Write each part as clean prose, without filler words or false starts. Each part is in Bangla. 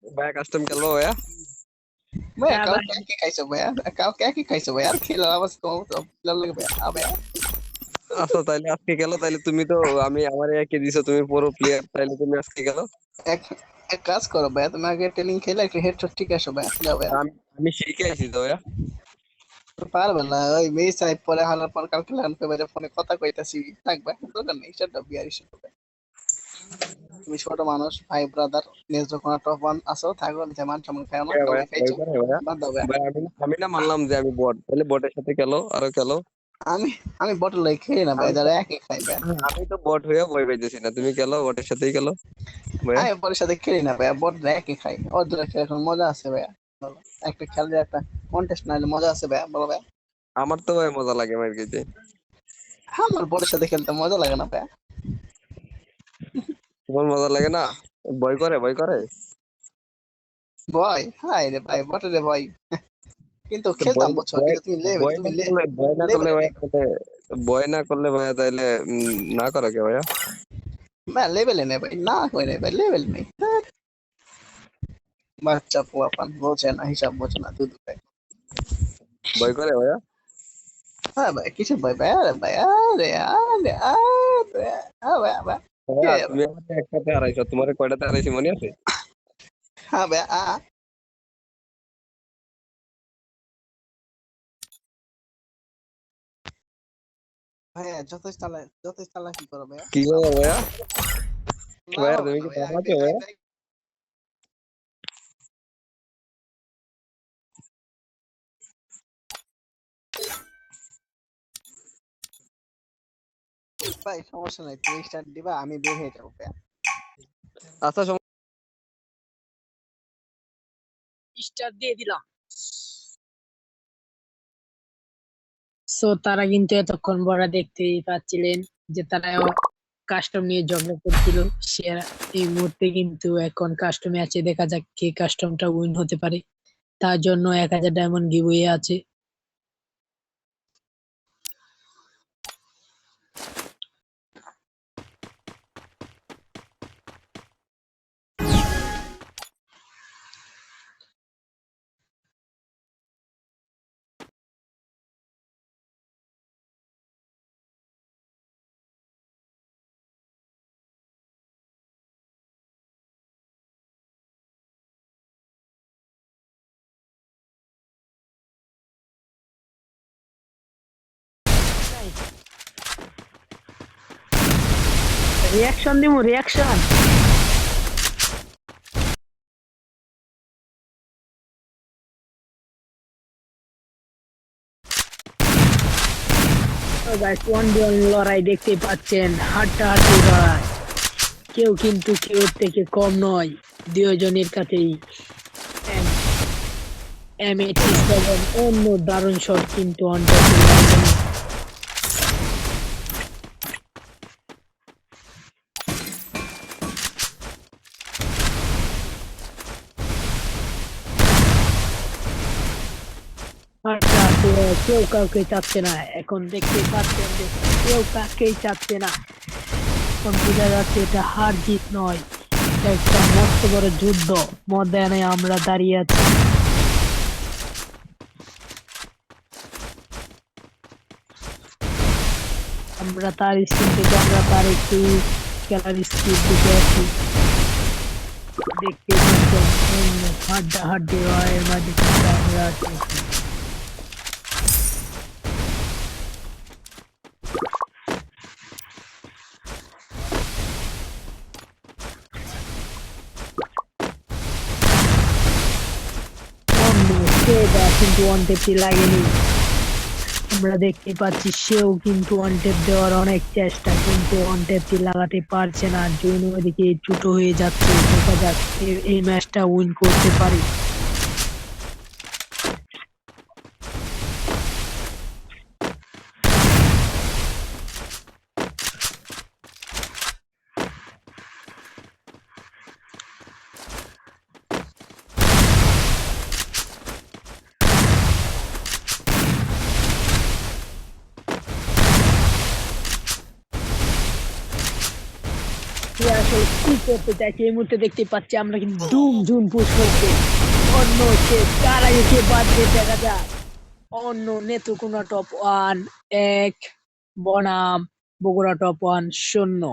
ভাইয়া কাস্টম খেলবো ভাইয়া? ভাইয়া কালকে কি খাইছো ভাইয়া? কালকে কি খাইছো ভাইয়া? আর খেলার আওয়াজ কম তো খেলার লাগে ভাইয়া। ভাইয়া আচ্ছা তাইলে আজকে গেল, তাইলে তুমি তো আমি আমার একে দিছো, তুমি পুরো প্লেয়ার, তাইলে তুমি আজকে গেল। এক এক কাজ করো ভাইয়া, তুমি আগে ট্রেনিং খেলে একটু হেডশট ঠিক আসো ভাইয়া। যাও ভাইয়া। আমি আমি শিখে আইছি তো ভাইয়া। পারবে না ওই মেয়ে সাহেব পরে হালার পর কালকে লাগান পেবে ফোনে কথা কইতাছি থাকবে দরকার নেই সেটা বিয়ার ইস্যু হবে। তুমি ছোট মানুষ, ভাই ব্রাদার, নিজ যখন টপ ওয়ান আসো থাকো, যে মান সম্মান খাও না, হ্যাঁ ভাইয়া, কালকে ভয় খাইছো করে ভাইয়া। বাদ দাও ভাইয়া। ভাই আমি না মানলাম যে আমি বট, তাহলে বটের সাথে খেলো, আরো খেলো। আমি আমি বটল লই খেলি না ভাই, আমি তো যারা একই খাই ভাই। আমি তো বট হয়ে ভয় পাইতেছি না, তুমি খেলো, বটের সাথেই খেলো ভাইয়া। আমি পরের সাথে খেলি না ভাইয়া, বট একই খাই। ওর দূরে খেলে এখন মজা আছে ভাইয়া। বলো, একটা খেলার একটা কন্টেস্ট না হলে মজা আছে ভাইয়া, বলো ভাইয়া। আমার তো ভাই মজা লাগে মার খেতে। আমার বটের সাথে খেলতে মজা লাগে না ভাইয়া। তোমার মজা লাগে না? ভয় করে, ভয় করে। ভয় হাই রে ভাই, বটে রে ভয়। কিন্তু তো খেলতাম বছর, কিন্তু তুমি লেভেল, তুমি ভয় না করলে লেভেলে ভাইয়া নেই তাহলে, ভয় না করলে ভাইয়া তাইলে না করো কে ভাইয়া? ভাই, লেভেলে নেই ভাই, না হয় নাই ভাই, লেভেল নেই। বাচ্চা পোয়াপান বোঝে না, হিসাব বোঝে না, দুধ ভাই। ভয় করে ভাইয়া? হ্যাঁ ভাই, কিছু ভাই ভাই, আরে ভাই, আরে আরে আরে হ্যাঁ ভাই ভাই। কে ভাইয়া ভাই? তুমি আমাকে একটাতে হারাইছো, তোমার কয়টাতে হারাইছি মনে আছে? হ্যাঁ ভাই ভাইয়া, যত চালাকি করো ভাইয়া, কি লাভ বলো হবে না। ভাইয়া? লাভ ভাইয়া হবে তুমি না কি ভাইয়া, ভালো আছো ভাইয়া? ভাই সমস্যা নাই, তুমি স্টার্ট দিবা, আমি বের হয়ে যাবো ভাইয়া। আচ্ছা স্টার দিয়ে দিলাম। সো তারা কিন্তু এতক্ষণ বড় দেখতেই পাচ্ছিলেন যে তারা কাস্টম নিয়ে ঝগড়া করছিল। সে এই মুহূর্তে কিন্তু এখন কাস্টমে আছে, দেখা যাক কে কাস্টমটা উইন হতে পারে। তার জন্য 1000 ডায়মন্ড গিভওয়ে আছে। রিয়াকশন দিমু, রিয়াকশন। গাইস, 1v1 লড়াই দেখতে পাচ্ছেন, হাড্ডাহাড্ডি লড়াই। কেউ কিন্তু কেউ থেকে কম নয়, দুজনের কাছেই M87 অন্য দারুণ শট কিন্তু অন্তত কেউ কাউকে চাচ্ছে না। এখন দেখতে পাচ্ছেন যে কেউ কাকেই চাচ্ছে না। এখন বোঝা যাচ্ছে এটা হার জিত নয়, এটা একটা মস্ত বড় যুদ্ধ ময়দানে আমরা দাঁড়িয়ে আছি। আমরা তার স্কিল থেকে আমরা তার একটু খেলার স্কিল দিকে আছি। দেখতে পাচ্ছেন হাড্ডাহাড্ডি লড়াইয়ের মাঝে কিন্তু আমরা আছি। সেটা কিন্তু ওয়ান টেপটি লাগেনি। আমরা দেখতে পাচ্ছি সেও কিন্তু ওয়ান টেপ দেওয়ার অনেক চেষ্টা, কিন্তু ওয়ান টেপটি লাগাতে পারছে না। জুন ওদিকে ছোট হয়ে যাচ্ছে, দেখা যাক এই ম্যাচটা উইন করতে পারি। আসলে কি করতে চাইছে এই মুহূর্তে দেখতে পাচ্ছি আমরা কিন্তু দুম জুম পুশ করছে অন্য সে কার আগে কে বাঁচবে দেখা যাক অন্য নেত্রকোনা টপ 1 1 বনাম বগুড়া টপ 1 শূন্য।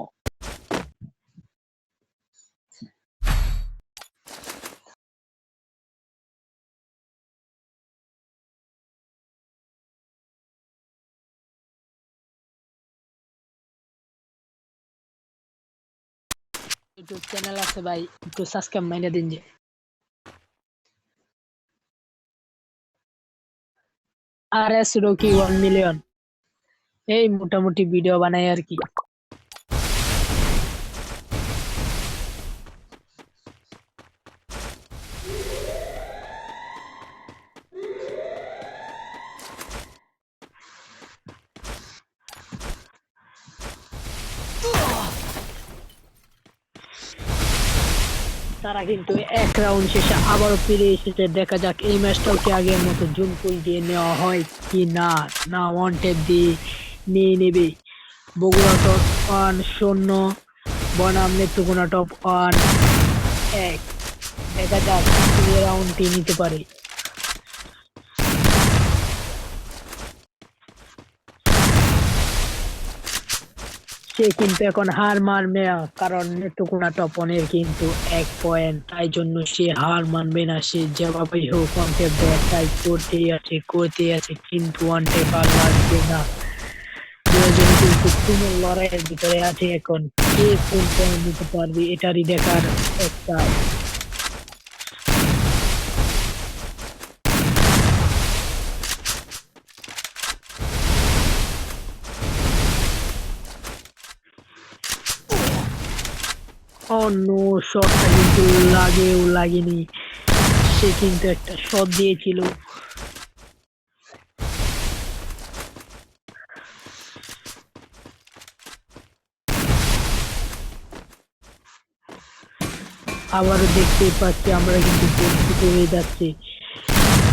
ইউটিউব চ্যানেল আছে ভাই, একটু সাবস্ক্রাইব মাইনে দিন যে। RS রকি 1 মিলিয়ন, এই মোটামুটি ভিডিও বানাই আর কি। তারা কিন্তু এক রাউন্ড শেষে আবারও ফিরে এসেছে, দেখা যাক এই ম্যাচটাও কি আগের মতো জুন পুল দিয়ে নেওয়া হয় কি না, না ওয়ান টেপ দিয়ে নিয়ে নেবে বগুড়া টপ 1 শূন্য বনাম নেত্রকোনা টপ 1 1। দেখা যাক এই রাউন্ডটি নিতে পারে। সে কিন্তু এখন হার মানবে না, কারণ নেত্রকোনা টপ 1 এর কিন্তু 1 পয়েন্ট, তাই জন্য সে হার মানবে না। সে যেভাবেই হোক ওয়ান টেপ দেওয়ার ট্রাই করতেই আছে কিন্তু ওয়ান টেপ আর লাগবে না। দুজন কিন্তু তুমুল লড়াইয়ের ভিতরে আছে এখন, কে কোন পয়েন্ট নিতে পারবে এটারই দেখার একটা। অন্য শটটা কিন্তু লাগেও লাগেনি, সে কিন্তু একটা শট দিয়েছিল। আবারও দেখতে পাচ্ছি আমরা কিন্তু পরিচিত হয়ে যাচ্ছি,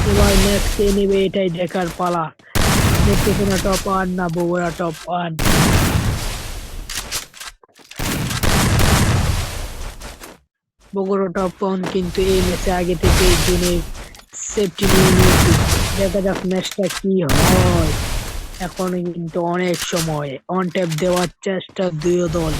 এবার ম্যাচ কে নেবে এটাই দেখার পালা। নেত্রকোনা টপ 1 না বগুড়া টপ 1। বগুড়া টপ 1 কিন্তু এই ম্যাচে আগে থেকে জুনে সেফটি নিয়ে নিয়েছে, দেখা যাক ম্যাচটা কি হয়। এখন কিন্তু অনেক সময় অন ট্যাপ দেওয়ার চেষ্টা দুই দল।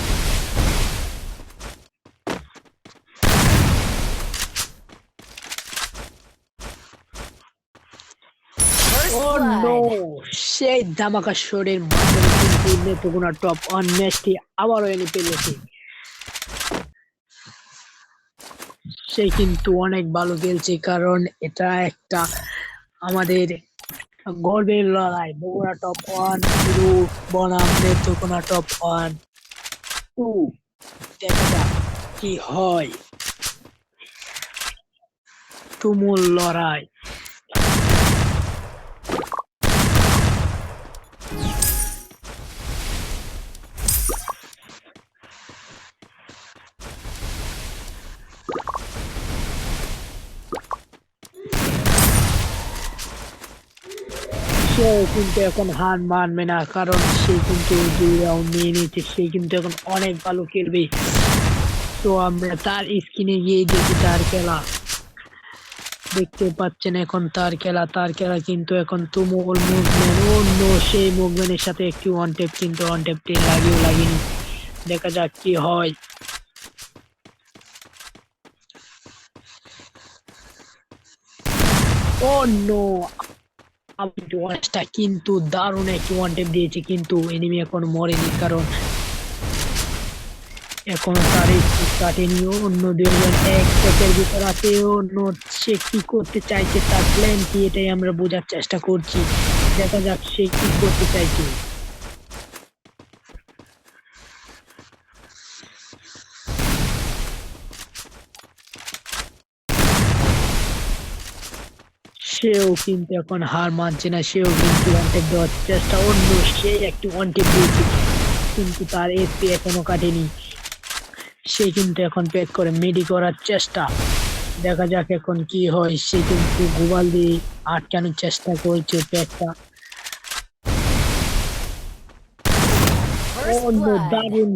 সেই ধামাকা শটের মাধ্যমে কিন্তু নেত্রকোনা টপ 1 ম্যাচটি আবারও এনে ফেলেছে। সে কিন্তু অনেক ভালো খেলছে, কারণ এটা একটা আমাদের গর্বের লড়াই। বগুড়া টপ 1 বনাম নেত্রকোনা টপ 1 2। দেখা যাক কি হয়, তুমুল লড়াই। সেও কিন্তু এখন হার মানবে না, কারণ সে কিন্তু 2 রাউন্ড নিয়ে নিয়েছে, সে কিন্তু এখন অনেক ভালো খেলবে। তো আমরা তার স্ক্রিনে গিয়ে দেখি তার খেলা, দেখতে পাচ্ছেন এখন তার খেলা কিন্তু এখন তুমুল মুভমেন্ট, অন্য সেই মুভমেন্টের সাথে একটি ওয়ান টেপ, কিন্তু ওয়ান টেপটি লাগেও লাগেনি। দেখা যাক কি হয়। অন্য ওয়াচটা কিন্তু দারুণ একটি ওয়ান টেপ দিয়েছে, কিন্তু এনিমি এখন মরেনি, কারণ এখন তার কাটেনি। অন্য দুজন এক সেকেন্ডের ভিতর আছে, অন্য সে কি করতে চাইছে, তার প্ল্যান কি এটাই আমরা বোঝার চেষ্টা করছি। দেখা যাক সে কি করতে চাইছে। সেও কিন্তু এখন হার মানছে না, সেও কিন্তু ওয়ান টেপ দেওয়ার চেষ্টা। অন্য সে একটি ওয়ান টেপ দিয়েছে, কিন্তু তার এসপি এখনো কাটেনি। সে কিন্তু এখন প্যাক করে মেডি করার চেষ্টা, দেখা যাক এখন কি হয়। সে কিন্তু গোবাল দিয়ে আটকানোর চেষ্টা করছে প্যাকটা। অন্য blood. দারুণ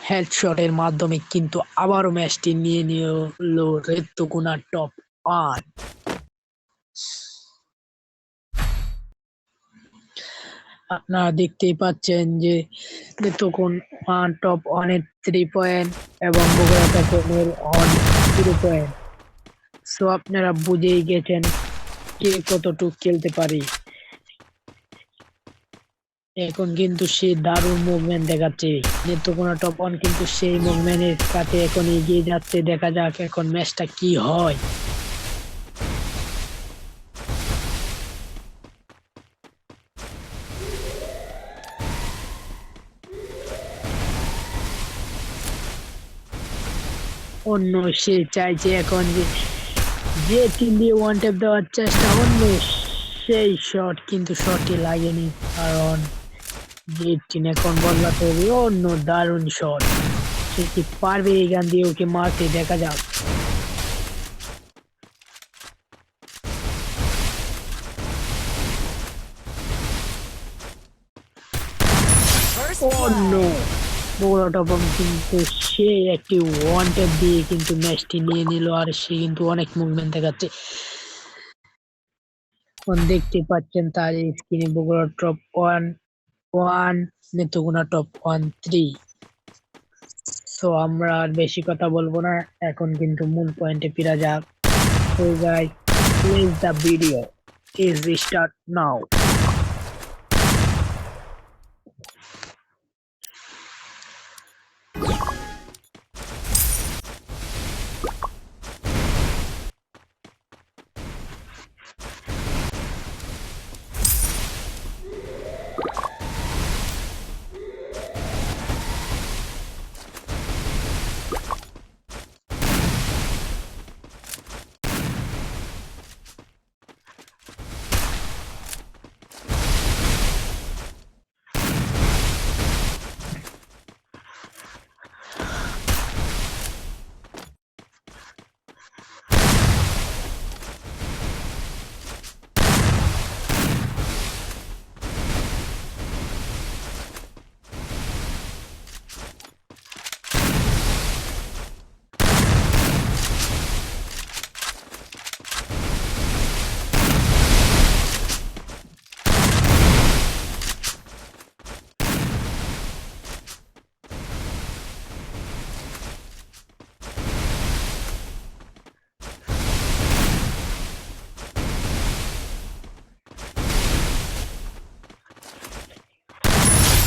হেডশটের মাধ্যমে কিন্তু আবারও ম্যাচটি নিয়ে নিল রেত্তুকুনা টপ ওয়ান। আপনারা দেখতেই পাচ্ছেন যে রেত্তুকুনা টপ ওয়ানের 3 পয়েন্ট এবং বগুড়া টপ ওয়ানের 0 পয়েন্ট। সো আপনারা বুঝেই গেছেন কে কতটুকু খেলতে পারে। এখন কিন্তু সে দারুণ মুভমেন্ট দেখাচ্ছে। নেত্রকোনা টপ ওয়ান কিন্তু সেই মুভমেন্টের সাথে এখন এগিয়ে যাচ্ছে। দেখা যাক এখন ম্যাচটা কি হয়। অন্য সে চাইছে এখন যে টিম দিয়ে ওয়ান ট্যাপ দেওয়ার চেষ্টা, অন্য সেই শট কিন্তু শটটি লাগেনি, কারণ যে টিম এখন বদলাতে হবে। অন্য দারুণ শট, সে কি পারবে এই গান দিয়ে ওকে মারতে? দেখা যাক। First অন্য blood. বগুড়া টপ ওয়ান কিন্তু সে একটি ওয়ান ট্যাপ দিয়ে কিন্তু ম্যাচটি নিয়ে নিল, আর সে কিন্তু অনেক মুভমেন্ট দেখাচ্ছে। এখন দেখতে পাচ্ছেন তার স্ক্রিনে Bogura top one 1, Netrokona top one 3। So আমরা আর বেশি কথা বলবো না, এখন কিন্তু মূল পয়েন্টে ফিরা যাক। So guys, please the video is start now.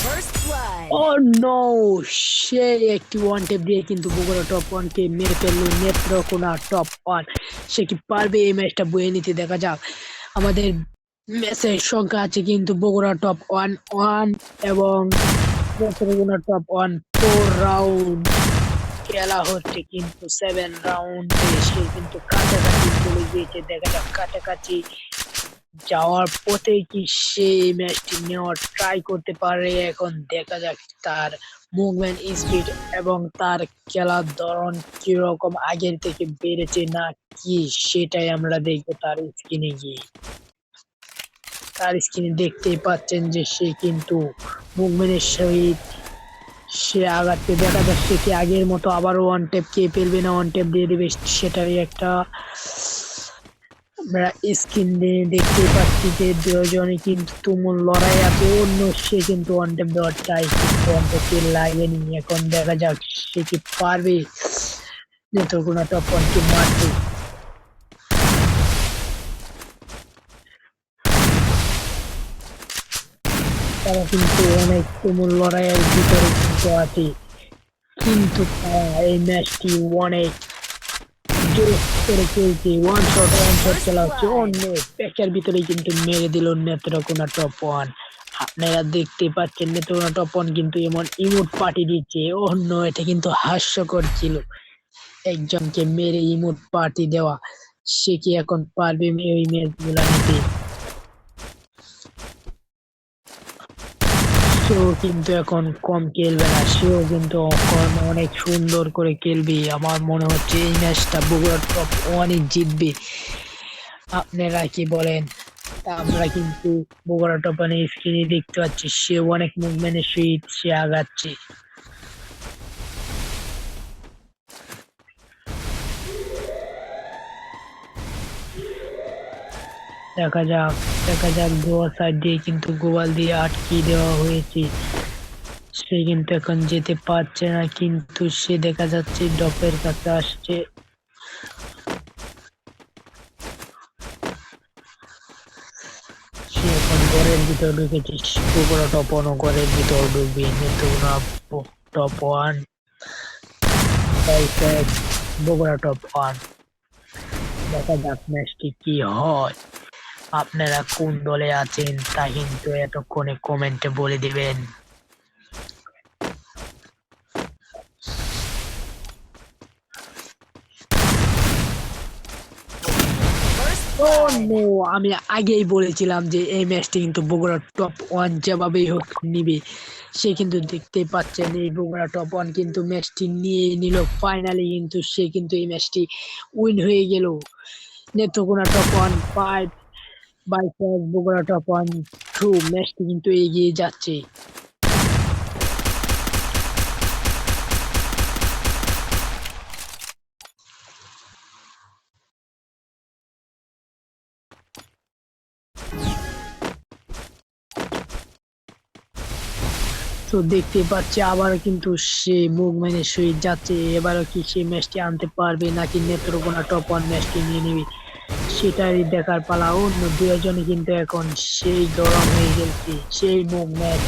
First blood. Oh no! সে একটি ওয়ান টেপ দিয়ে কিন্তু বগুড়া টপ ওয়ানকে মেরে ফেললো নেত্রকোনা টপ ওয়ান। সে কি পারবে এই ম্যাচটা বয়ে নিতে? দেখা যাক। আমাদের ম্যাচের সংখ্যা আছে কিন্তু বগুড়া টপ ওয়ান 1 এবং নেত্রকোনা টপ ওয়ান 4 রাউন্ড খেলা হচ্ছে, কিন্তু 7 রাউন্ডে সে কিন্তু কাছাকাছি চলে গিয়েছে। দেখা যাক কাছাকাছি যাওয়ার পথে কি সেই ম্যাচটি নেওয়ার ট্রাই করতে পারে। এখন দেখা যাক তার মুভমেন্ট স্পিড এবং তার খেলার ধরন কিরকম আগের থেকে বেড়েছে না কি, সেটাই আমরা দেখবো তার স্ক্রিনে গিয়ে। তার স্ক্রিনে দেখতেই পাচ্ছেন যে সে কিন্তু মুভমেন্টের সহিত সে আগাচ্ছে। দেখা যাক সে কি আগের মতো আবার ওয়ান ট্যাপ কে ফেলবে না ওয়ান ট্যাপ দিয়ে দেবে, সেটারই একটা আমরা স্ক্রিন দিয়ে দেখতে পাচ্ছি যে দুজনে কিন্তু তুমুল লড়াই আছে। অন্য সে কিন্তু ওয়ান ট্যাপ দেওয়ার চাই কিন্তু ওয়ান ট্যাপ লাগেনি। এখন দেখা যাক সে কি পারবে নেত্রকোনা টপ ওয়ানকে মারতে। তারা কিন্তু অনেক তুমুল লড়াইয়ের ভিতরে কিন্তু আছে, কিন্তু এই ম্যাচটি অনেক জোস করে চলছে। ওয়ান শট খেলা হচ্ছে। অন্য প্যাকের ভিতরে কিন্তু মেরে দিল নেত্রকোনা টপ ওয়ান। আপনারা দেখতে পাচ্ছেন নেত্রকোনা টপ ওয়ান কিন্তু এমন ইমোট পার্টি দিচ্ছে। অন্য এটা কিন্তু হাস্যকর ছিল, একজনকে মেরে ইমোট পার্টি দেওয়া। সে কি এখন পারবে ওই ম্যাচ গুলা নিতে? সেও কিন্তু এখন কম খেলবে না, সেও কিন্তু এখন অনেক সুন্দর করে খেলবে। আমার মনে হচ্ছে এই ম্যাচটা বগুড়া টপ ওয়ানই জিতবে। আপনারা কি বলেন? আমরা কিন্তু বগুড়া টপানের স্ক্রিনে দেখতে পাচ্ছি সে অনেক মুভমেন্টের সহিত সে আগাচ্ছে। দেখা যাক দেখা যাক গোয়া সাইড দিয়ে কিন্তু গোয়াল দিয়ে আটকে দেওয়া হয়েছে। সে কিন্তু এখন যেতে পারছে না, কিন্তু সে দেখা যাচ্ছে ডপের কাছে আসছে। সে এখন ঘরের ভিতর ঢুকেছে, বগুড়া টপনও ঘরের ভিতর ঢুকবে। Top one Bogura top one. দেখা যাক ম্যাচটি কি হয়। আপনারা কোন দলে আছেন তা কিন্তু এতক্ষণে কমেন্টে বলে দিবেন। First ও blood. নো, আমি আগেই বলেছিলাম যে এই ম্যাচটি কিন্তু বগুড়া টপ ওয়ান যেভাবেই হোক নিবে। সে কিন্তু দেখতেই পাচ্ছেন এই বগুড়া টপ ওয়ান কিন্তু ম্যাচটি নিয়ে নিল ফাইনালি, কিন্তু সে কিন্তু এই ম্যাচটি উইন হয়ে গেল। Netrokona top one 5 Bogura top one 2 ম্যাচটি কিন্তু এগিয়ে যাচ্ছে। তো দেখতে পাচ্ছি আবার কিন্তু সে মুভমেন্টের সহিত যাচ্ছে। এবারও কি সে ম্যাচটি আনতে পারবে নাকি নেত্রকোনা টপ ওয়ান ম্যাচটি নিয়ে নেবে, সেটাই দেখার পালা। অন্য দুজনই কিন্তু এখন সেই গরম হয়ে গেছে, সেই মুভমেন্ট,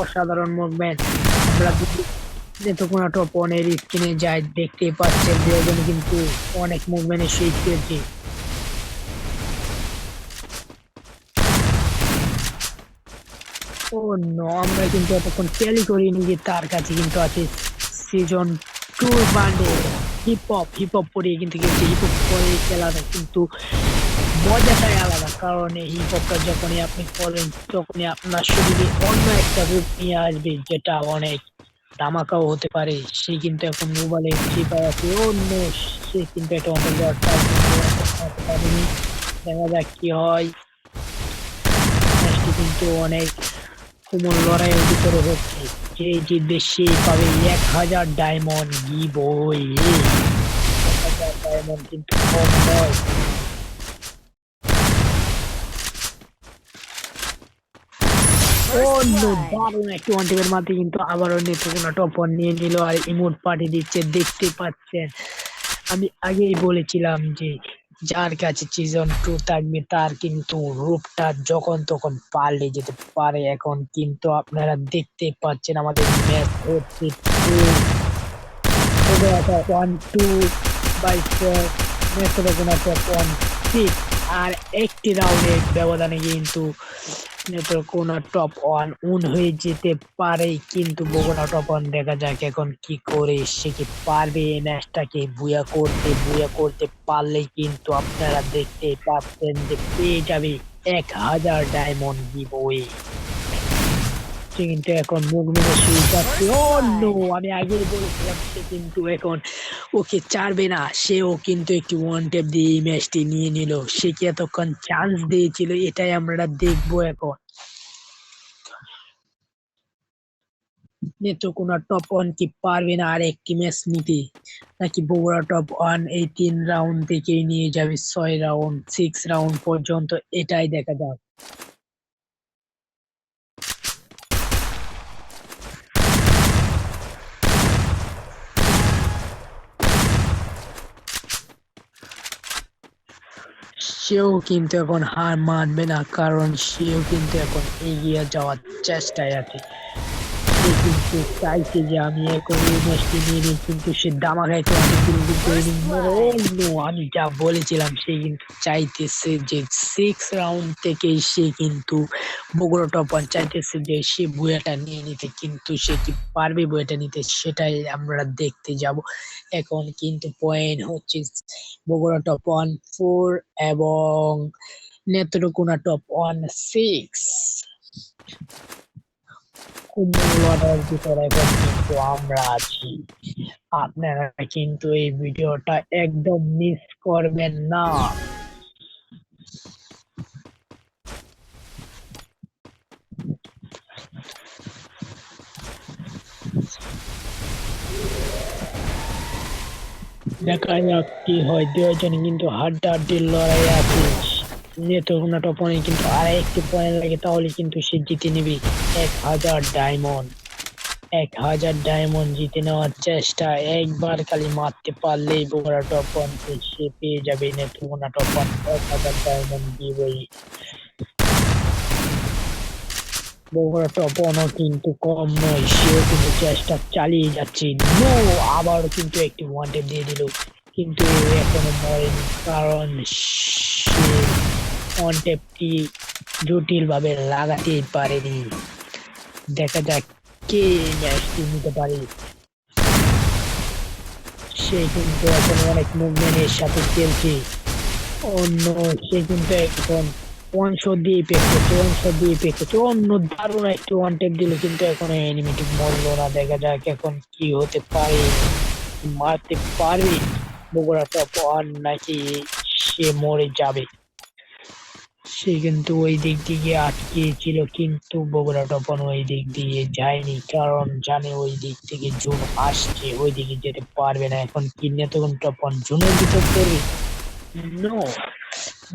অসাধারণ মুভমেন্ট। আমরা নেত্রকোনা টপ ওয়ানের স্ক্রিনে যাই, দেখতে পাচ্ছেন দুজনই কিন্তু অনেক মুভমেন্টের সহিত খেলছে। ও নো, আমরা কিন্তু এতক্ষণ খেয়ালই করিনি যে তার কাছে কিন্তু আছে সিজন 2 বান্ডে। হিপ হপ পরে কিন্তু খেলছে। হিপ হপ পরে খেলাটা কিন্তু মজাটাই আলাদা, কারণ এই হিপ হপটা যখনই আপনি করেন তখনই আপনার শরীরে অন্য একটা রূপ নিয়ে আসবে, যেটা অনেক ধামাকাও হতে পারে। সে কিন্তু এখন মোবাইলে ফ্রি ফায়ার আছে। অন্য সে কিন্তু এটা অনেক পারেনি। দেখা যাক কি হয়। ম্যাচটি কিন্তু অনেক কোমল লড়াইয়ের ভিতরে হচ্ছে। যে জিতবে সে পাবে 1000 ডায়মন্ড গিভওয়ে। 1000 ডায়মন্ড কিন্তু কম নয়। First অন্য blood. দারুণ একটি ওয়ান টিমের মাঝে কিন্তু আবারও নেত্রকোনা টপ ওয়ান নিয়ে নিল আর ইমোট পাঠিয়ে দিচ্ছে, দেখতে পাচ্ছেন। আমি আগেই বলেছিলাম যে যার কাছে সিজন 2 থাকবে তার কিন্তু রূপটা যখন তখন পাল্টে যেতে পারে। এখন কিন্তু আপনারা দেখতে পাচ্ছেন আমাদের ম্যাচ হচ্ছে 1-2 বাই 4 নেত্রকোনা টপ ওয়ান 6। আর একটি রাউন্ডের ব্যবধানে কিন্তু নেত্রকোনা টপ ওয়ান উন হয়ে যেতে পারে, কিন্তু বগুড়া টপ ওয়ান দেখা যাক এখন কি করে। সে কি পারবে এই ম্যাচটাকে বুয়া করতে পারলে কিন্তু আপনারা দেখতে পাচ্ছেন যে পেয়ে যাবে 1000 ডায়মন্ড গিভওয়ে। সে কিন্তু এখন মুভমেন্টে শুরু যাচ্ছে। ও নো, আমি আগেই বলেছিলাম সে কিন্তু এখন ওকে ছাড়বে না। সেও কিন্তু একটি ওয়ান ট্যাপ দিয়ে এই ম্যাচটি নিয়ে নিল। সে কি এতক্ষণ চান্স দিয়েছিল, এটাই আমরা দেখবো এখন। নেত্রকোনা টপ ওয়ান কি পারবে না আর একটি ম্যাচ নিতে, নাকি বগুড়া টপ ওয়ান এই 3 রাউন্ড থেকেই নিয়ে যাবে 6 রাউন্ড 6 রাউন্ড পর্যন্ত, এটাই দেখা যাক। সেও কিন্তু এখন হার মানবে না, কারণ সেও কিন্তু এখন এগিয়ে যাওয়ার চেষ্টায় আছে। সে কিন্তু চাইছে যে আমি এখন এই ম্যাচটি নিয়ে নিই, কিন্তু সে দামা খাইতে আমি যা বলেছিলাম সে কিন্তু চাইতেছে যে 6 রাউন্ড থেকেই সে কিন্তু বগুড়া টপ ওয়ান চাইতেছে যে সে বুয়াটা নিয়ে নিতে, কিন্তু সে কি পারবে বুয়াটা নিতে সেটাই আমরা দেখতে যাব। এখন কিন্তু পয়েন্ট হচ্ছে বগুড়া টপ ওয়ান 4 এবং নেত্রকোনা টপ ওয়ান 6। লড়াইয়ের ভিতরে এখন কিন্তু আমরা আছি। আপনারা কিন্তু এই ভিডিওটা একদম মিস করবেন না। দেখা যাক কি হয়, দুজনে কিন্তু হাড্ডাহাড্ডির লড়াই আছে। নেত্রকোনা টপনে কিন্তু আর একটি পয়েন্ট লাগে, তাহলে কিন্তু সে জিতে নেবে 1000 ডায়মন্ড। 1000 ডায়মন্ড জিতে নেওয়ার চেষ্টা, একবার খালি মারতে পারলেই বগুড়া টপন সে পেয়ে যাবে নেত্রকোনা টপন 1000 ডায়মন্ড দিবেই। বগুড়া টপনও কিন্তু কম নয়, সেও কিন্তু চেষ্টা চালিয়ে যাচ্ছে। নো, আবারও কিন্তু একটি ওয়ান্টেড দিয়ে দিল, কিন্তু এখনো মরেনি, কারণ সে ওয়ান্টেডটি জটিল ভাবে লাগাতেই পারেনি। দেখা যাক কে ম্যাচটি নিতে পারে। সে কিন্তু এখন অনেক মুভমেন্টের সাথে খেলছে। অন্য সে কিন্তু এখন 1 শট দিয়ে পেক করছে, 1 শট দিয়ে পেক করছে। অন্য দারুণ একটি ওয়ান টেপ দিল, কিন্তু এখন এনিমিটি মরলো না। দেখা যাক এখন কি হতে পারে, মারতে পারে বগুড়া টপ আর নাকি সে মরে যাবে। সে কিন্তু ওই দিক দিয়ে আটকে ছিল, কিন্তু বগুড়া টপন ওই দিক দিয়ে যায়নি, কারণ জানে ওই দিক থেকে জুন আসছে, ওই দিকে যেতে পারবে না। এখন কি তখন টপন জুনের ভিতর করবে? নো,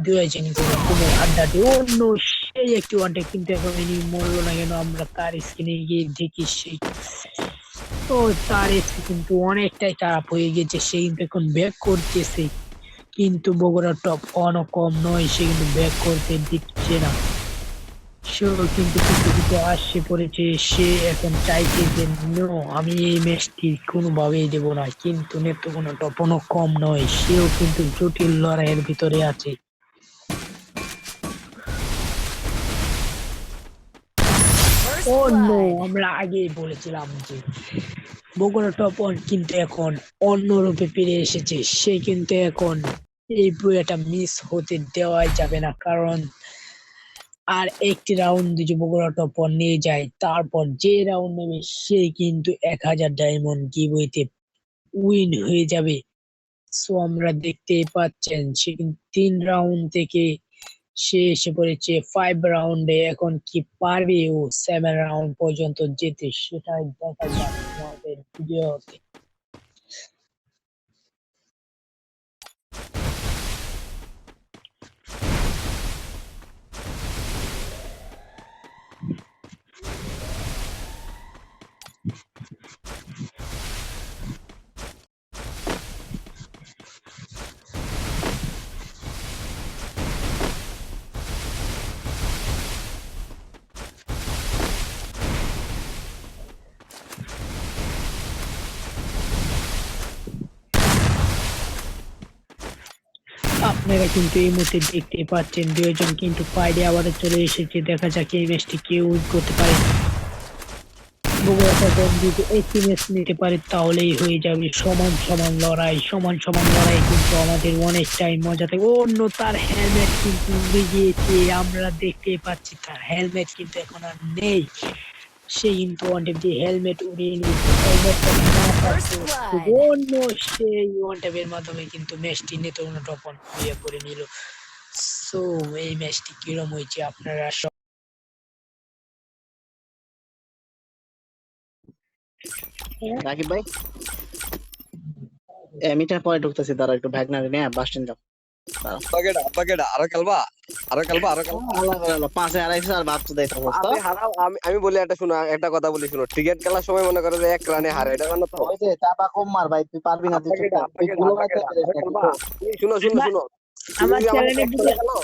দুইজন করে কোনো আড্ডাতে অন্য সেই একটি ওয়ানটা, কিন্তু এখন ইনি মরলো না কেন? আমরা তার স্ক্রিনে গিয়ে দেখি সেই ও তার স্ক্রিন কিন্তু অনেকটাই খারাপ হয়ে গেছে, সে কিন্তু এখন ব্যাক করতেছে, কিন্তু বগুড়া টপ অনও কম নয়, সে কিন্তু ব্যাক করতে দিচ্ছে না। সেও কিন্তু কিছু কিছু আসছে পড়েছে, সে এখন চাইছে যে নো, আমি এই ম্যাচটি কোনোভাবেই দেবো না, কিন্তু নেত্রকোনা টপ অনও কম নয়, সেও কিন্তু জটিল লড়াইয়ের ভিতরে আছে। First ও নো, blood. আমরা আগেই বলেছিলাম যে বগুড়া টপ ওয়ান কিন্তু এখন অন্য রূপে ফিরে এসেছে। সে কিন্তু এখন এই বুয়াটা মিস হতে দেওয়াই যাবে না, কারণ আর একটি রাউন্ড যদি বগুড়া টপ ওয়ান নিয়ে যায়, তারপর যে রাউন্ড নেবে সে কিন্তু 1000 ডায়মন্ড গিভওয়েতে উইন হয়ে যাবে। সো আমরা দেখতেই পাচ্ছেন সে কিন্তু 3 রাউন্ড থেকে সে এসে পড়েছে 5 রাউন্ডে। এখন কি পারবে ও 7 রাউন্ড পর্যন্ত যেতে, সেটাই দেখা যাক আমাদের ভিডিওতে। আপনারা কিন্তু এই মুহূর্তে দেখতে পাচ্ছেন দুজন কিন্তু ফাইডে আবারও চলে এসেছে। দেখা যাক এই ম্যাচটি কে উইন করতে পারে। বগুড়া টপন যদি একটি ম্যাচ নিতে পারে তাহলেই হয়ে যাবে সমান সমান লড়াই। সমান সমান লড়াই কিন্তু আমাদের অনেক টাইম মজা থাকে। অন্য তার হেলমেট কিন্তু উড়ে গিয়েছে, আমরা দেখতে পাচ্ছি তার হেলমেট কিন্তু এখন আর নেই। সে কিন্তু ওয়ানটেপ দিয়ে হেলমেট উড়িয়ে নিয়েছে, হেলমেটটা না First পাচ্ছে blood. অন্য সেই ওয়ানটেপের মাধ্যমে কিন্তু ম্যাচটি নেত্রকোনা টপন হয়ে করে নিল। সো এই ম্যাচটি কিরম হয়েছে আপনারা রাকিব ভাই, মিটার পরে ঢুকতেছি, দাঁড়া একটু ভ্যাগনারি নিয়ে বাস স্ট্যান্ড যাও। আপাকেটা আরো খেলবা, আরো খেলবা, আরো খেলবা। আল্লাহ আল্লাহ, 5-2.5 আর বাদ তো দেয় অবস্থা। আমি হারাও, আমি বলি একটা শুনো, একটা কথা বলি শুনো, ক্রিকেট খেলার সময় মনে করো যে 1 রানে হারে, এটা জানো তো? ওই যে চাপা কম মার ভাই, তুই পারবি না, তুই চুপ থাক, তুই গুলো মারতে পারিস আরো না খেলবা। কিন্তু। শুনো শুনো শুনো, তুমি আমার যদি আমার চ্যানেলে সাথে ভিডিও, একসাথে খেলো,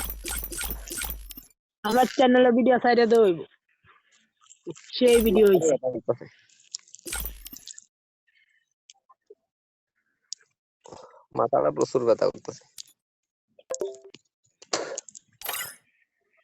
আমার চ্যানেলে ভিডিও সাইডে দেব, সেই ভিডিও হয়েছে। মাথাটা প্রচুর ব্যথা করতেছে।